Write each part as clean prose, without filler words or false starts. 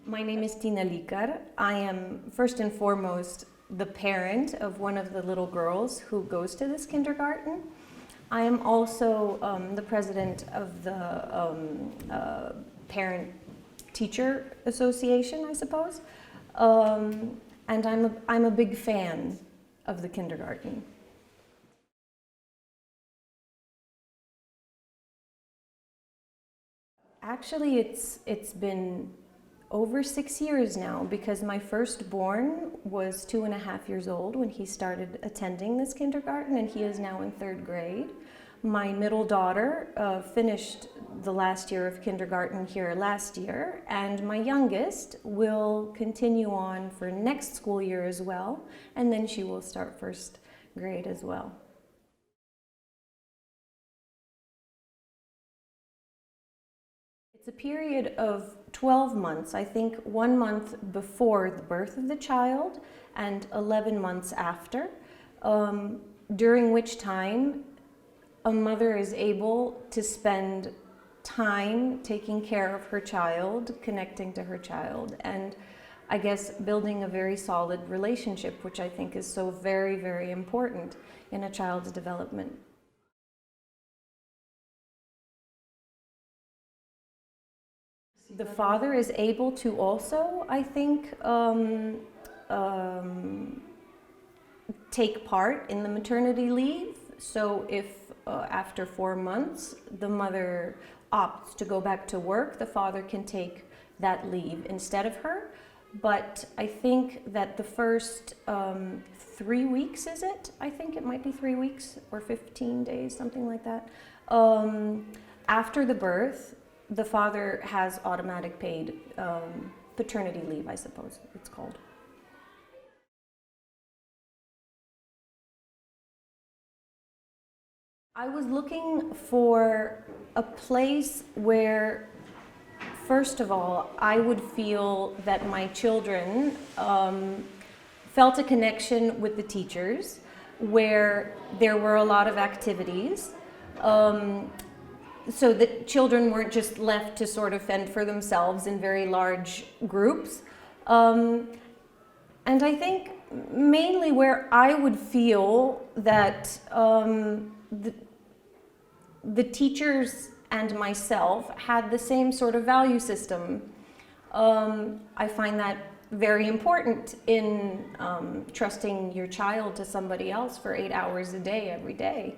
My name is Tina Likar. I am first and foremost the parent of one of the little girls who goes to this kindergarten. I am also the president of the Parent-Teacher Association, I suppose. And I'm a big fan of the kindergarten. Actually, it's been over 6 years now, because my firstborn was 2.5 years old when he started attending this kindergarten, and he is now in 3rd grade. My middle daughter finished the last year of kindergarten here last year, and my youngest will continue on for next school year as well, and then she will start 1st grade as well. It's a period of 12 months, I think 1 month before the birth of the child and 11 months after, during which time a mother is able to spend time taking care of her child, connecting to her child, and I guess building a very solid relationship, which I think is so very, very important in a child's development. The father is able to also, I think, take part in the maternity leave. So if after 4 months the mother opts to go back to work, the father can take that leave instead of her. But I think that the first 3 weeks, is it? I think it might be 3 weeks or 15 days, something like that. After the birth, the father has automatic paid paternity leave, I suppose it's called. I was looking for a place where, first of all, I would feel that my children felt a connection with the teachers, where there were a lot of activities, so that children weren't just left to sort of fend for themselves in very large groups. And I think mainly where I would feel that the teachers and myself had the same sort of value system. I find that very important in trusting your child to somebody else for 8 hours a day, every day.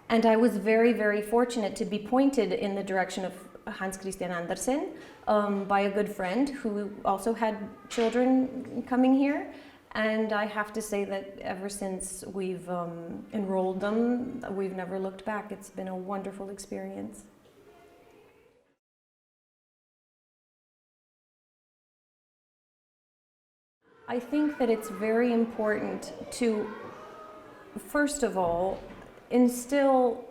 And I was very, very fortunate to be pointed in the direction of Hans Christian Andersen by a good friend who also had children coming here. And I have to say that ever since we've enrolled them, we've never looked back. It's been a wonderful experience. I think that it's very important to, first of all, instill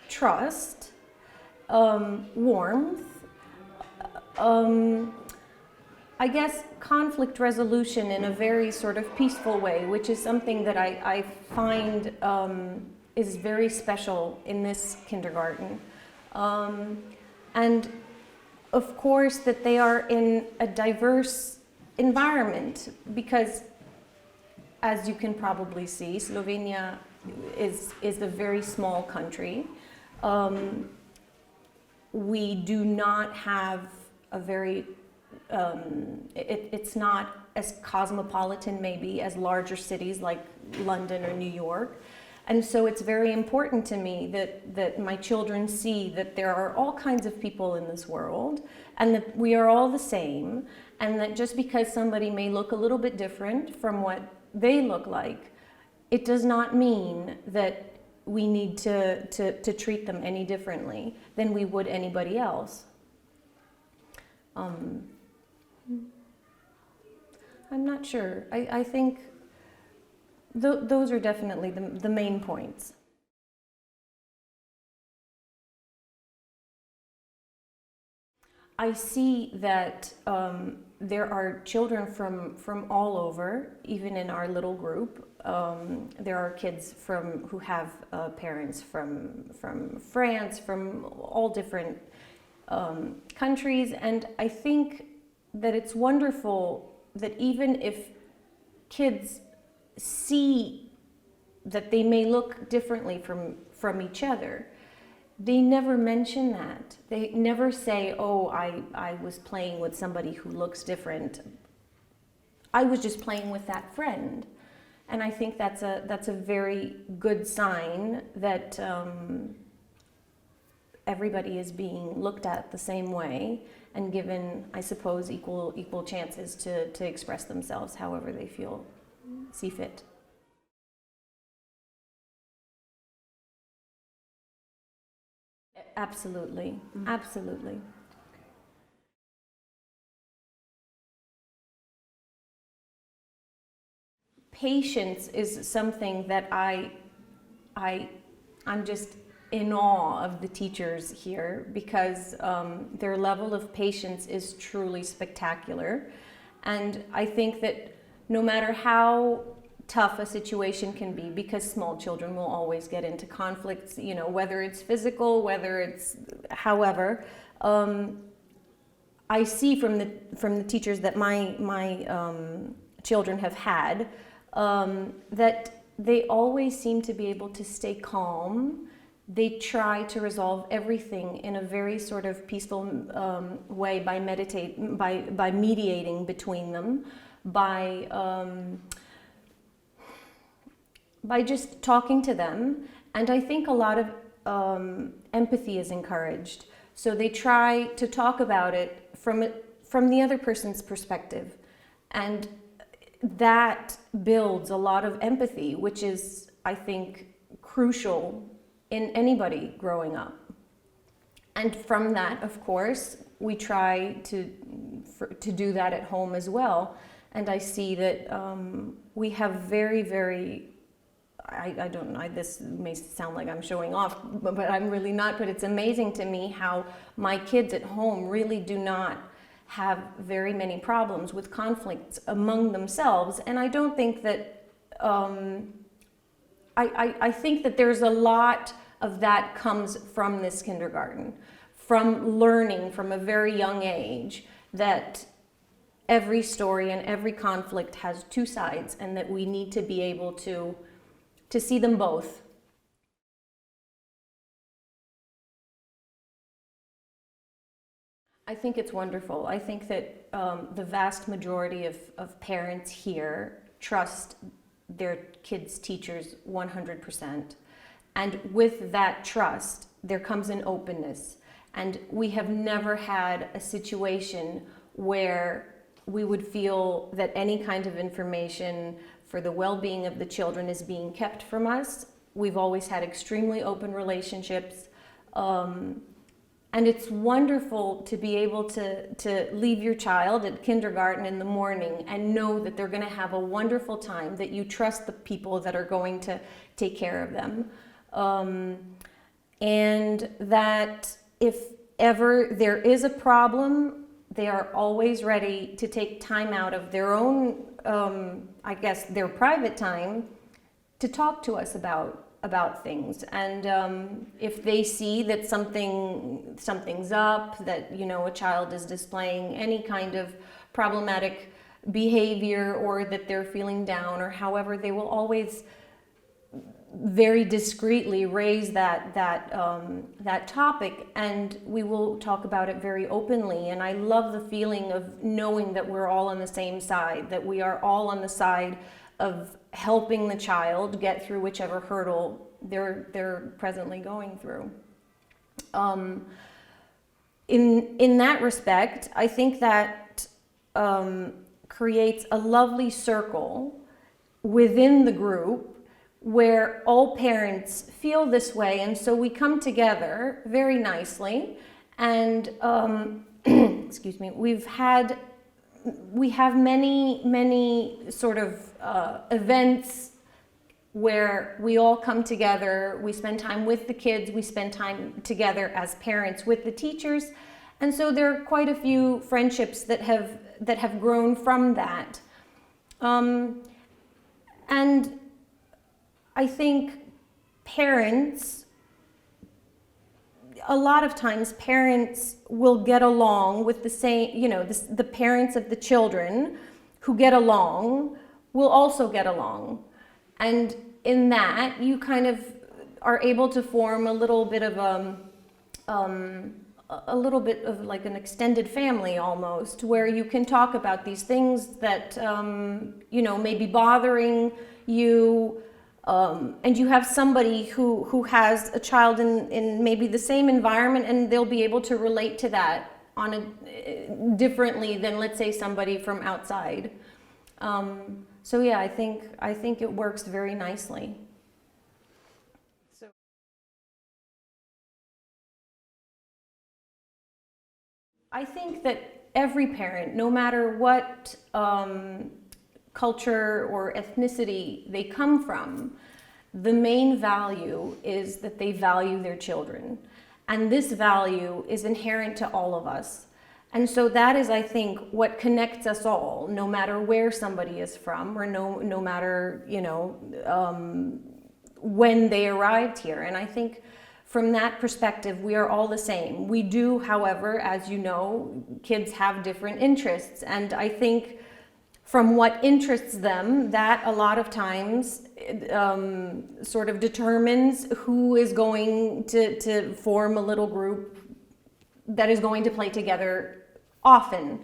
trust, warmth, I guess conflict resolution in a very sort of peaceful way, which is something that I find is very special in this kindergarten. And of course that they are in a diverse environment, because as you can probably see, Slovenia is a very small country. We do not have a very, it's not as cosmopolitan maybe as larger cities like London or New York. And so it's very important to me that my children see that there are all kinds of people in this world, and that we are all the same, and that just because somebody may look a little bit different from what they look like, it does not mean that we need to treat them any differently than we would anybody else. I'm not sure. I think those are definitely the main points. I see that there are children from all over, even in our little group. There are kids who have parents from France, from all different countries. And I think that it's wonderful that even if kids see that they may look differently from each other, they never mention that. They never say, oh, I was playing with somebody who looks different. I was just playing with that friend. And I think that's a very good sign that everybody is being looked at the same way and given, I suppose, equal chances to express themselves however they see fit. Absolutely, absolutely. Patience is something that I'm just in awe of the teachers here, because their level of patience is truly spectacular. And I think that no matter how tough a situation can be, because small children will always get into conflicts, you know, whether it's physical, whether it's however, I see from the teachers that my children have had, that they always seem to be able to stay calm. They try to resolve everything in a very sort of peaceful way by mediating between them, by just talking to them. And I think a lot of empathy is encouraged. So they try to talk about it from the other person's perspective. And that builds a lot of empathy, which is, I think, crucial in anybody growing up. And from that, of course, we try to do that at home as well. And I see that we have very, very, I don't know, this may sound like I'm showing off, but I'm really not, but it's amazing to me how my kids at home really do not have very many problems with conflicts among themselves. And I don't think that, I think that there's a lot of that comes from this kindergarten, from learning from a very young age that every story and every conflict has two sides, and that we need to be able to see them both. I think it's wonderful. I think that the vast majority of parents here trust their kids' teachers 100%. And with that trust, there comes an openness. And we have never had a situation where we would feel that any kind of information for the well-being of the children is being kept from us. We've always had extremely open relationships. And it's wonderful to be able to leave your child at kindergarten in the morning and know that they're going to have a wonderful time, that you trust the people that are going to take care of them. And that if ever there is a problem, they are always ready to take time out of their own, I guess, their private time to talk to us about things. And if they see that something's up, that, you know, a child is displaying any kind of problematic behavior, or that they're feeling down, or however, they will always very discreetly raise that topic, and we will talk about it very openly. And I love the feeling of knowing that we're all on the same side, that we are all on the side of helping the child get through whichever hurdle they're presently going through. In that respect, I think that creates a lovely circle within the group where all parents feel this way, and so we come together very nicely. And excuse me, we have many sort of events where we all come together. We spend time with the kids. We spend time together as parents with the teachers, and so there are quite a few friendships that have grown from that. And I think parents, a lot of times parents will get along with the same, the parents of the children who get along will also get along. And in that, you kind of are able to form a little bit of like an extended family almost, where you can talk about these things that, may be bothering you. And you have somebody who has a child in maybe the same environment, and they'll be able to relate to that differently than, let's say, somebody from outside. So yeah, I think it works very nicely. So I think that every parent, no matter what culture or ethnicity they come from, the main value is that they value their children. And this value is inherent to all of us. And so that is, I think, what connects us all, no matter where somebody is from, or no matter, when they arrived here. And I think from that perspective, we are all the same. We do, however, as you know, kids have different interests. And I think from what interests them, that a lot of times sort of determines who is going to form a little group that is going to play together often.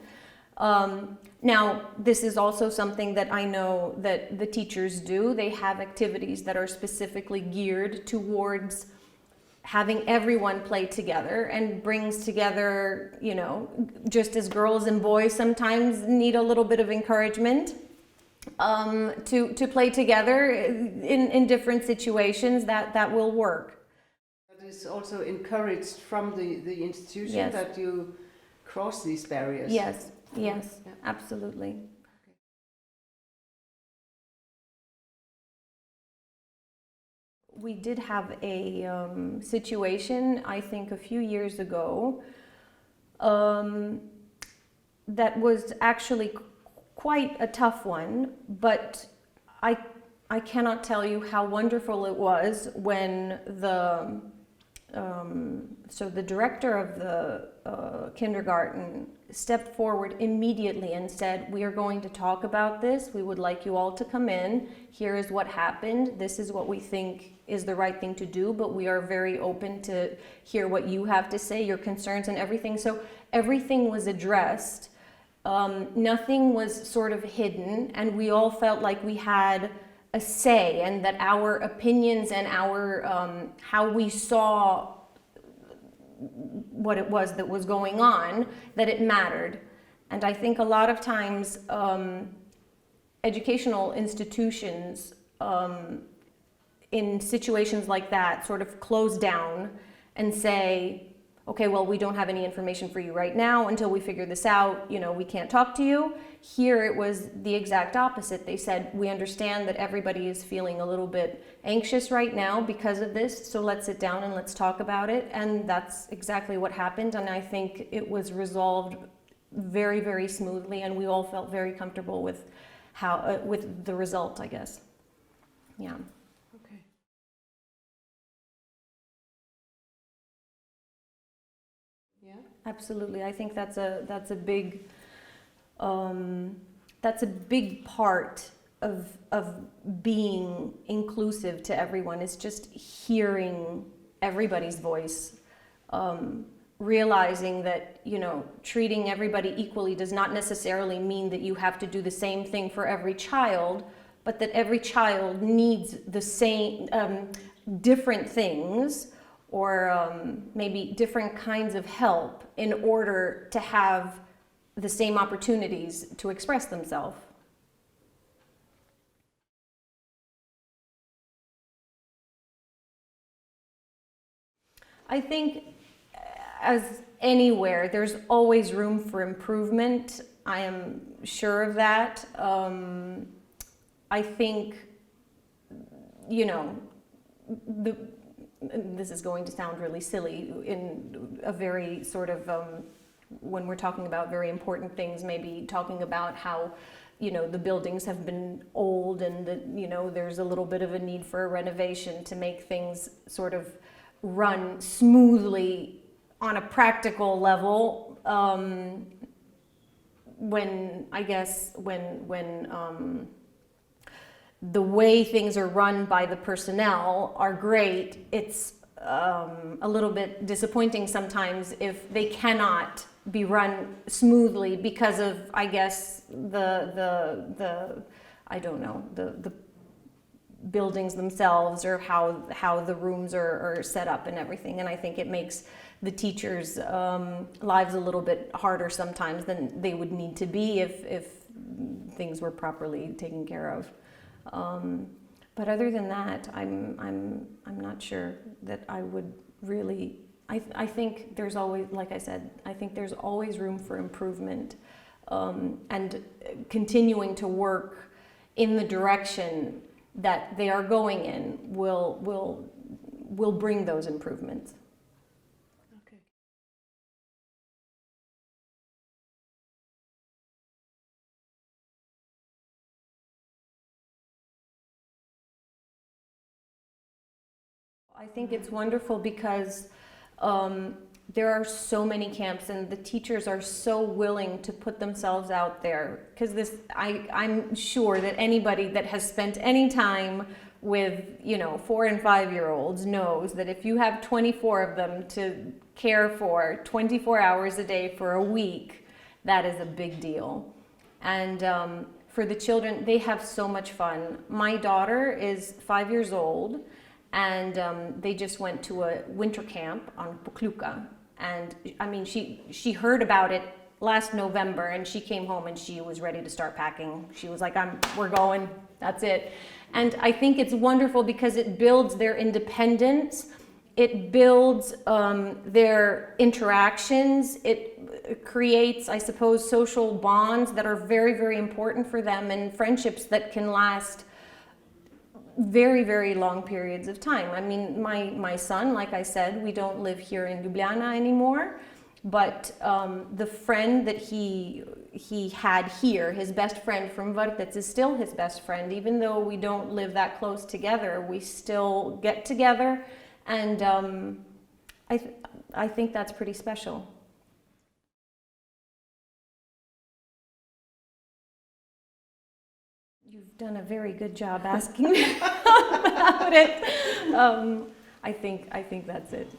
Now, this is also something that I know that the teachers do. They have activities that are specifically geared towards having everyone play together, and brings together, just as girls and boys sometimes need a little bit of encouragement to play together in different situations, that will work. That is also encouraged from the institution. Yes. That you cross these barriers. Yes, Yeah. absolutely. We did have a situation, I think, a few years ago that was actually quite a tough one, but I cannot tell you how wonderful it was when the director of the kindergarten stepped forward immediately and said, "We are going to talk about this. We would like you all to come in. Here is what happened. This is what we think is the right thing to do, but we are very open to hear what you have to say, your concerns and everything." So everything was addressed. Nothing was sort of hidden, and we all felt like we had a say, and that our opinions and our how we saw what it was that was going on, that it mattered. And I think a lot of times educational institutions in situations like that sort of close down and say, okay, well, we don't have any information for you right now until we figure this out, we can't talk to you. Here it was the exact opposite. They said, we understand that everybody is feeling a little bit anxious right now because of this, so let's sit down and let's talk about it. And that's exactly what happened. And I think it was resolved very, very smoothly, and we all felt very comfortable with with the result, I guess. Yeah. Okay. Yeah. Absolutely. I think that's a big part of being inclusive to everyone. It's just hearing everybody's voice, realizing that treating everybody equally does not necessarily mean that you have to do the same thing for every child, but that every child needs the same different things, or maybe different kinds of help in order to have the same opportunities to express themselves. I think, as anywhere, there's always room for improvement. I am sure of that. I think, this is going to sound really silly in a very sort of, when we're talking about very important things, maybe talking about how, the buildings have been old, and that, there's a little bit of a need for a renovation to make things sort of run smoothly on a practical level when the way things are run by the personnel are great. It's a little bit disappointing sometimes if they cannot be run smoothly because of, I guess, the I don't know, the buildings themselves or how the rooms are set up and everything. And I think it makes the teachers' lives a little bit harder sometimes than they would need to be if things were properly taken care of. But other than that, I'm not sure that I would really. I think there's always, like I said, I think there's always room for improvement, and continuing to work in the direction that they are going in will bring those improvements. Okay. I think it's wonderful because there are so many camps and the teachers are so willing to put themselves out there, because I'm sure that anybody that has spent any time with 4 and 5 year olds knows that if you have 24 of them to care for 24 hours a day for a week, that is a big deal. And for the children, they have so much fun. My daughter is 5 years old, and they just went to a winter camp on Pukluka. And I mean, she heard about it last November, and she came home and she was ready to start packing. She was like, we're going, that's it. And I think it's wonderful because it builds their independence. It builds their interactions. It creates, I suppose, social bonds that are very, very important for them, and friendships that can last very, very long periods of time. I mean, my son, like I said, we don't live here in Ljubljana anymore, but the friend that he had here, his best friend from Vrtec, is still his best friend. Even though we don't live that close together, we still get together, and I think that's pretty special. You've done a very good job asking me about it. I think that's it.